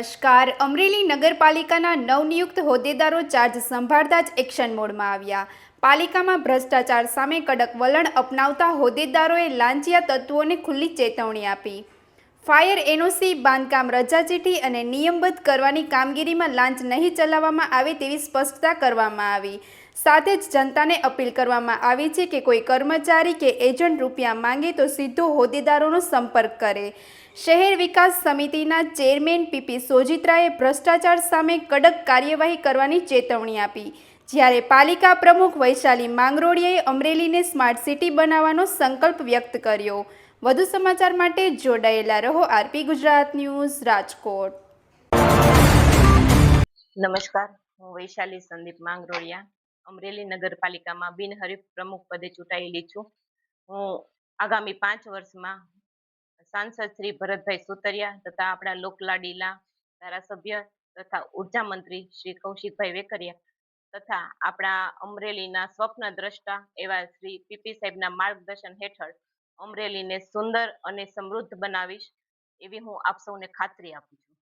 નમસ્કાર. અમરેલી નગરપાલિકાના નવનિયુક્ત હોદ્દેદારો ચાર્જ સંભાળતા જ એક્શન મોડમાં આવ્યા. પાલિકામાં ભ્રષ્ટાચાર સામે કડક વલણ અપનાવતા હોદ્દેદારોએ લાંચિયા તત્વોને ખુલ્લી ચેતવણી આપી. ફાયર એનઓસી, બાંધકામ રજા ચીઠ્ઠી અને નિયમબદ્ધ કરવાની કામગીરીમાં લાંચ નહીં ચલાવવામાં આવે તેવી સ્પષ્ટતા કરવામાં આવી. સાથે જ જનતાને અપીલ કરવામાં આવી છે કે કોઈ કર્મચારી કે એજન્ટ રૂપિયા માંગે તો સીધો હોદ્દેદારોનો સંપર્ક કરે. શહેર વિકાસ સમિતિના ચેરમેન પીપી સોજિત્રાએ ભ્રષ્ટાચાર સામે કડક કાર્યવાહી કરવાની ચેતવણી આપી. જ્યારે પાલિકા પ્રમુખ વૈશાલી માંગરોળીયાએ અમરેલીને સ્માર્ટ સિટી બનાવવાનો સંકલ્પ વ્યક્ત કર્યો. વધુ સમાચાર માટે જોડાયેલા રહો આરપી ગુજરાત ન્યૂઝ, રાજકોટ. નમસ્કાર, હું વૈશાલી સંદીપ માંગરોળિયા અમરેલી નગરપાલિકામાં બિનહરીફ પ્રમુખ પદે ચૂંટાયેલી છું. હું આગામી 5 વર્ષમાં સાંસદ શ્રી ભરતભાઈ સુતરિયા તથા આપણા લોકલાડીલા ધારાસભ્ય તથા ઉર્જા મંત્રી શ્રી કૌશિકભાઈ વેકરિયા તથા આપણા અમરેલીના સ્વપ્ન દ્રષ્ટા એવા શ્રી પીપી સાહેબના માર્ગદર્શન હેઠળ અમરેલીને સુંદર અને સમૃદ્ધ બનાવીશ એવી હું આપ સૌને ખાતરી આપું છું.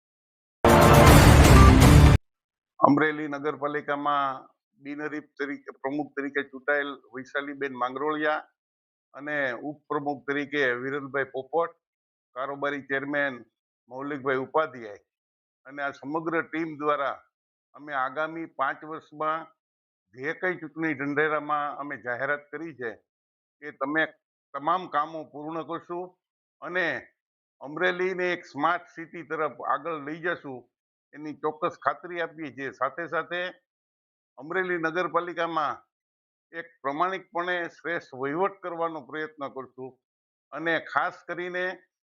અમરેલી નગરપાલિકામાં બિનહરીફ તરીકે પ્રમુખ તરીકે ચૂંટાયેલ વૈશાલીબેન માંગરોળિયા અને ઉપપ્રમુખ તરીકે વિરલભાઈ પોપટ, કારોબારી ચેરમેન મૌલિકભાઈ ઉપાધ્યાય અને આ સમગ્ર ટીમ દ્વારા અમે આગામી 5 વર્ષમાં જે કંઈ ચૂંટણી ઢંઢેરામાં અમે જાહેરાત કરી છે એ તમે તમામ કામો પૂર્ણ કરશું અને અમરેલીને એક સ્માર્ટ સિટી તરફ આગળ લઈ જશું એની ચોક્કસ ખાતરી આપીએ છીએ. સાથે સાથે અમરેલી નગરપાલિકામાં એક પ્રમાણિકપણે શ્રેષ્ઠ વહીવટ કરવાનો પ્રયત્ન કરશું અને ખાસ કરીને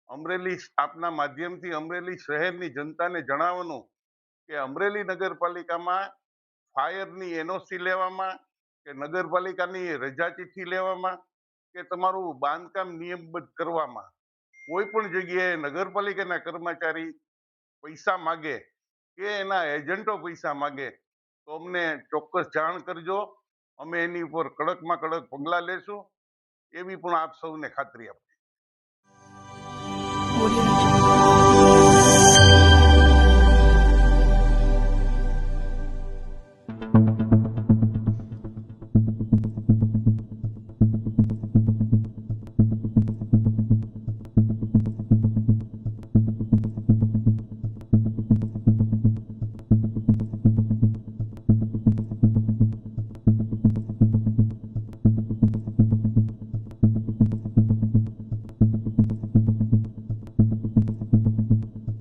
અમરેલી આપના માધ્યમથી અમરેલી શહેરની જનતાને જણાવવાનું કે અમરેલી નગરપાલિકામાં ફાયરની એનઓસી લેવામાં કે નગરપાલિકાની રજા ચિઠ્ઠી લેવામાં કે તમારું બાંધકામ નિયમબદ્ધ કરવામાં કોઈ પણ જગ્યાએ નગરપાલિકાના કર્મચારી પૈસા માગે કે એના એજન્ટો પૈસા માગે તો અમને ચોક્કસ જાણ કરજો. અમે એની ઉપર કડકમાં કડક પગલાં લેશું એવી પણ આપ સૌને ખાતરી આપીએ.